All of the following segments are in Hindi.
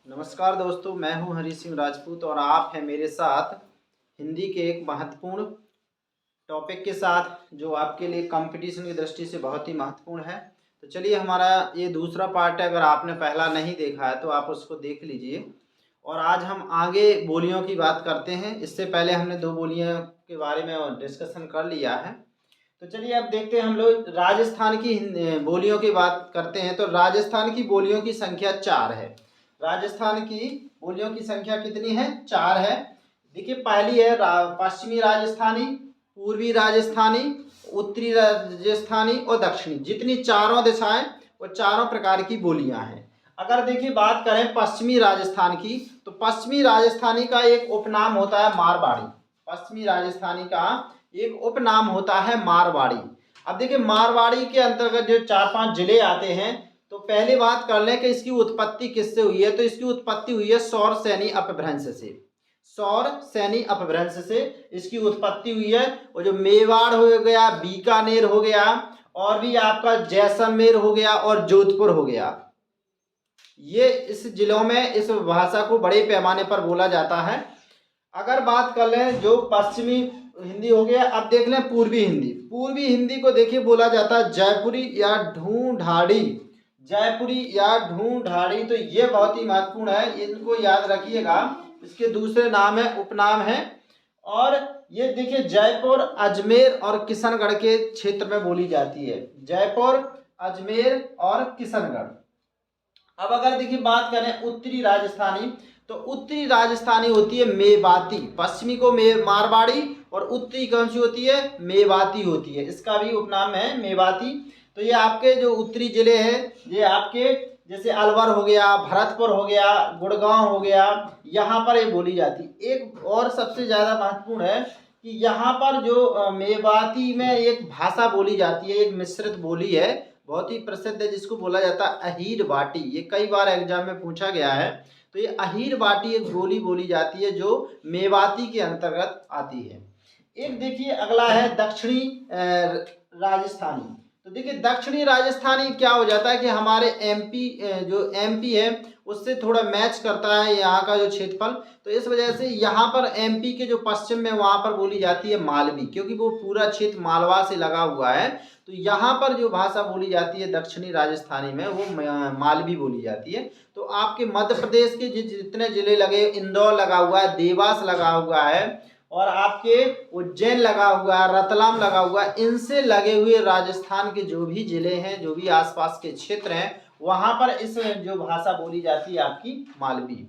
नमस्कार दोस्तों, मैं हूं हरी सिंह राजपूत और आप हैं मेरे साथ हिंदी के एक महत्वपूर्ण टॉपिक के साथ जो आपके लिए कंपटीशन की दृष्टि से बहुत ही महत्वपूर्ण है। तो चलिए, हमारा ये दूसरा पार्ट है। अगर आपने पहला नहीं देखा है तो आप उसको देख लीजिए। और आज हम आगे बोलियों की बात करते हैं। इससे पहले हमने दो बोलियों के बारे में डिस्कशन कर लिया है। तो चलिए अब देखते हैं, हम लोग राजस्थान की बोलियों की बात करते हैं। तो राजस्थान की बोलियों की संख्या 4 है। राजस्थान की बोलियों की संख्या कितनी है? 4 है। देखिए, पहली है पश्चिमी राजस्थानी, पूर्वी राजस्थानी, उत्तरी राजस्थानी और दक्षिणी। जितनी चारों दिशाएं, वो चारों प्रकार की बोलियां हैं। अगर देखिए बात करें पश्चिमी राजस्थान की, तो पश्चिमी राजस्थानी का एक उपनाम होता है मारवाड़ी। पश्चिमी राजस्थानी का एक उपनाम होता है मारवाड़ी। अब देखिए, मारवाड़ी के अंतर्गत जो 4-5 जिले आते हैं, तो पहली बात कर लें कि इसकी उत्पत्ति किससे हुई है। तो इसकी उत्पत्ति हुई है सौर सैनी अपभ्रंश से। सौर सैनी अपभ्रंश से इसकी उत्पत्ति हुई है। और जो मेवाड़ हो गया, बीकानेर हो गया, और भी आपका जैसलमेर हो गया और जोधपुर हो गया, ये इस जिलों में इस भाषा को बड़े पैमाने पर बोला जाता है। अगर बात कर लें जो पश्चिमी हिंदी हो गया, अब देख लें पूर्वी हिंदी। पूर्वी हिंदी को देखिए बोला जाता है जयपुरी या ढूंढाड़ी। जयपुरी या ढूंढाड़ी, तो ये बहुत ही महत्वपूर्ण है, इनको याद रखिएगा। इसके दूसरे नाम है, उपनाम है। और ये देखिए जयपुर, अजमेर और किशनगढ़ के क्षेत्र में बोली जाती है। जयपुर, अजमेर और किशनगढ़। अब अगर देखिए बात करें उत्तरी राजस्थानी, तो उत्तरी राजस्थानी होती है मेवाती। पश्चिमी को मारवाड़ी और उत्तरी कौन सी होती है? मेवाती होती है। इसका भी उपनाम है मेवाती। तो ये आपके जो उत्तरी जिले हैं, ये आपके जैसे अलवर हो गया, भरतपुर हो गया, गुड़गांव हो गया, यहाँ पर ये बोली जाती है। एक और सबसे ज़्यादा महत्वपूर्ण है कि यहाँ पर जो मेवाती में एक भाषा बोली जाती है, एक मिश्रित बोली है, बहुत ही प्रसिद्ध है, जिसको बोला जाता है अहीर बाटी। ये कई बार एग्जाम में पूछा गया है। तो ये अहीर बाटी एक बोली बोली जाती है जो मेवाती के अंतर्गत आती है। एक देखिए अगला है दक्षिणी राजस्थानी। तो देखिए दक्षिणी राजस्थानी क्या हो जाता है कि हमारे एमपी जो एमपी है उससे थोड़ा मैच करता है यहाँ का जो क्षेत्रफल। तो इस वजह से यहाँ पर एमपी के जो पश्चिम में वहाँ पर बोली जाती है मालवी, क्योंकि वो पूरा क्षेत्र मालवा से लगा हुआ है। तो यहाँ पर जो भाषा बोली जाती है दक्षिणी राजस्थानी में, वो मालवी बोली जाती है। तो आपके मध्य प्रदेश के जितने जिले लगे, इंदौर लगा हुआ है, देवास लगा हुआ है, और आपके उज्जैन लगा हुआ है, रतलाम लगा हुआ है, इनसे लगे हुए राजस्थान के जो भी जिले हैं, जो भी आसपास के क्षेत्र हैं, वहां पर इस जो भाषा बोली जाती है आपकी मालवी।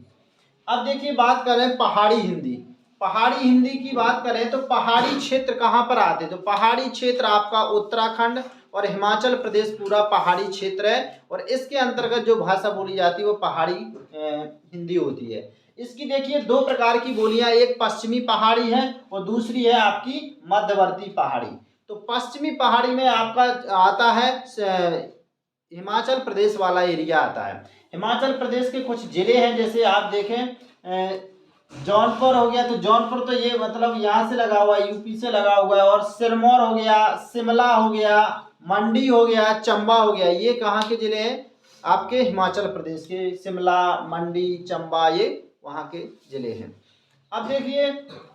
अब देखिए बात करें पहाड़ी हिंदी। पहाड़ी हिंदी की बात करें तो पहाड़ी क्षेत्र कहाँ पर आते हैं? तो पहाड़ी क्षेत्र आपका उत्तराखंड और हिमाचल प्रदेश पूरा पहाड़ी क्षेत्र है। और इसके अंतर्गत जो भाषा बोली जाती है वो पहाड़ी हिंदी होती है। इसकी देखिए दो प्रकार की बोलियां, एक पश्चिमी पहाड़ी है और दूसरी है आपकी मध्यवर्ती पहाड़ी। तो पश्चिमी पहाड़ी में आपका आता है हिमाचल प्रदेश वाला एरिया आता है। हिमाचल प्रदेश के कुछ जिले हैं, जैसे आप देखें जौनपुर हो गया। तो जौनपुर तो ये मतलब यहाँ से लगा हुआ है, यूपी से लगा हुआ है। और सिरमौर हो गया, शिमला हो गया, मंडी हो गया, चंबा हो गया, ये कहाँ के जिले हैं? आपके हिमाचल प्रदेश के। शिमला, मंडी, चंबा, ये वहाँ के जिले हैं। अब देखिए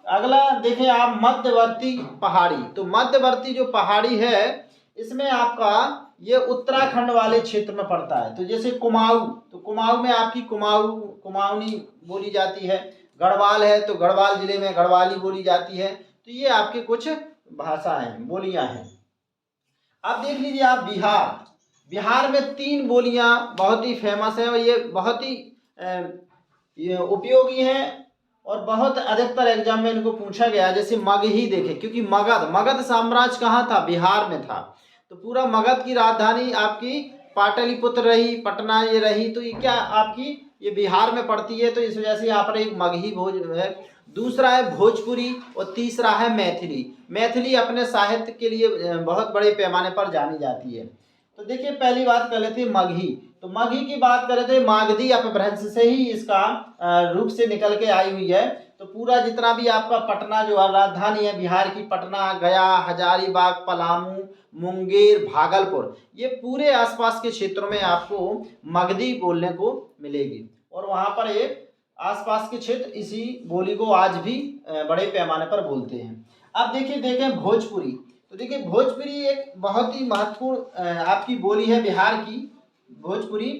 अगला, देखिए आप मध्यवर्ती पहाड़ी। तो मध्यवर्ती जो पहाड़ी है, इसमें आपका ये उत्तराखंड वाले क्षेत्र में पड़ता है। तो जैसे कुमाऊं, तो कुमाऊं में आपकी कुमाऊनी बोली जाती है। गढ़वाल है तो गढ़वाल जिले में गढ़वाली बोली जाती है। तो ये आपके कुछ भाषाएं हैं, बोलियां हैं। अब देख लीजिए आप बिहार। बिहार में 3 बोलियां बहुत ही फेमस है और ये बहुत ही ये उपयोगी हैं और बहुत अधिकतर एग्जाम में इनको पूछा गया। जैसे मगही देखे, क्योंकि मगध साम्राज्य कहाँ था? बिहार में था। तो पूरा मगध की राजधानी आपकी पाटलिपुत्र रही, पटना ये रही। तो ये क्या आपकी ये बिहार में पड़ती है। तो इस वजह से यहाँ पर एक मगही भोज है। दूसरा है भोजपुरी और तीसरा है मैथिली। मैथिली अपने साहित्य के लिए बहुत बड़े पैमाने पर जानी जाती है। तो देखिए पहली बात कर लेते हैं मगही। तो मगही की बात करें तो मागधी अपभ्रंश से ही इसका रूप से निकल के आई हुई है। तो पूरा जितना भी आपका पटना जो राजधानी है बिहार की, पटना, गया, हजारीबाग, पलामू, मुंगेर, भागलपुर, ये पूरे आसपास के क्षेत्रों में आपको मगधी बोलने को मिलेगी। और वहाँ पर एक आसपास के क्षेत्र इसी बोली को आज भी बड़े पैमाने पर बोलते हैं। अब देखें भोजपुरी, तो देखिए भोजपुरी एक बहुत ही महत्वपूर्ण आपकी बोली है बिहार की भोजपुरी,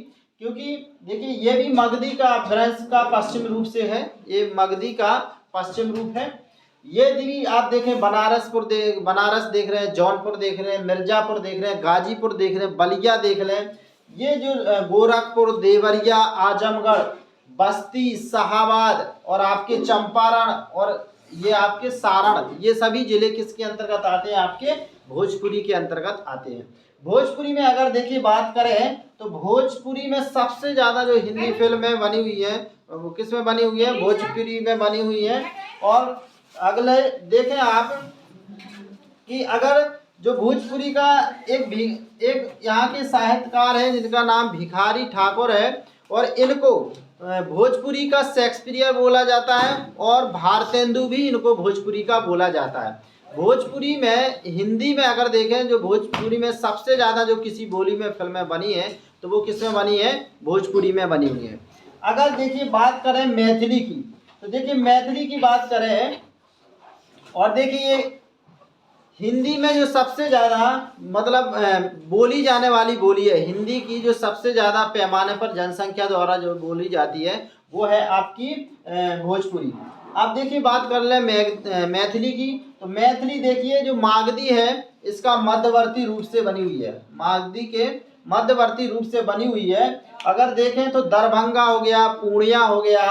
क्योंकि देखिए ये भी मगधी का अपभ्रंश का पश्चिम रूप से है, ये मगधी का पश्चिम रूप है। ये भी आप देखें बनारस देख रहे हैं, जौनपुर देख रहे हैं, मिर्जापुर देख रहे हैं, गाजीपुर देख रहे हैं, बलिया देख रहे हैं, ये जो गोरखपुर, देवरिया, आजमगढ़, बस्ती, शाहाबाद और आपके चंपारण और ये आपके सारण, ये सभी जिले किसके अंतर्गत आते हैं? आपके भोजपुरी के अंतर्गत आते हैं। भोजपुरी में अगर देखिए बात करें तो भोजपुरी में सबसे ज़्यादा जो हिंदी फिल्में बनी हुई है वो किस में बनी हुई है? भोजपुरी में बनी हुई है। और अगले देखें आप कि अगर जो भोजपुरी का एक यहाँ के साहित्यकार हैं जिनका नाम भिखारी ठाकुर है, और इनको भोजपुरी का शेक्सपियर बोला जाता है और भारतेंदु भी इनको भोजपुरी का बोला जाता है। भोजपुरी में हिंदी में अगर देखें जो भोजपुरी में सबसे ज़्यादा जो किसी बोली में फिल्में बनी है तो वो किस में बनी है? भोजपुरी में बनी हुई है। अगर देखिए बात करें मैथिली की, तो देखिए मैथिली की बात करें और देखिए हिंदी में जो सबसे ज़्यादा मतलब बोली जाने वाली बोली है हिंदी की, जो सबसे ज़्यादा पैमाने पर जनसंख्या द्वारा जो बोली जाती है वो है आपकी भोजपुरी। अब देखिए बात कर लें मैथिली की, तो मैथिली देखिए जो मागधी है इसका मध्यवर्ती रूप से बनी हुई है, मागधी के मध्यवर्ती रूप से बनी हुई है। अगर देखें तो दरभंगा हो गया, पूर्णिया हो गया,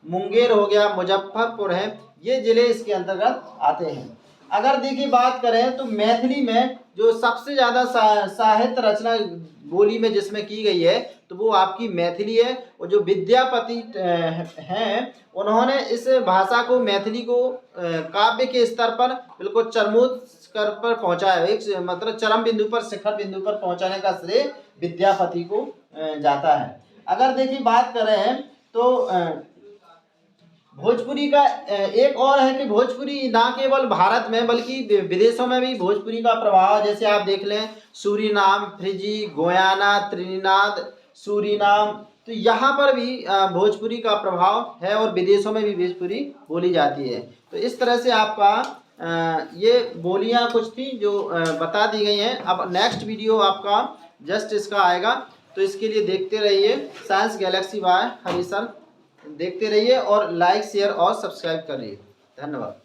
मुंगेर हो गया, मुजफ्फरपुर है, ये जिले इसके अंतर्गत आते हैं। अगर देखिए बात करें तो मैथिली में जो सबसे ज़्यादा साहित्य रचना बोली में जिसमें की गई है तो वो आपकी मैथिली है। और जो विद्यापति हैं उन्होंने इस भाषा को, मैथिली को काव्य के स्तर पर बिल्कुल चरमोत्कर्ष पर पहुंचाया है, एक मतलब चरम बिंदु पर, शिखर बिंदु पर पहुंचाने का श्रेय विद्यापति को जाता है। अगर देखिए बात करें तो भोजपुरी का एक और है कि भोजपुरी ना केवल भारत में बल्कि विदेशों में भी भोजपुरी का प्रभाव, जैसे आप देख लें Suriname, Fiji, Guyana, Trinidad, Suriname, तो यहाँ पर भी भोजपुरी का प्रभाव है और विदेशों में भी भोजपुरी बोली जाती है। तो इस तरह से आपका ये बोलियाँ कुछ थी जो बता दी गई हैं। अब नेक्स्ट वीडियो आपका जस्ट इसका आएगा, तो इसके लिए देखते रहिए science galaxy by Harish sir, देखते रहिए और लाइक, शेयर और सब्सक्राइब करिए। धन्यवाद।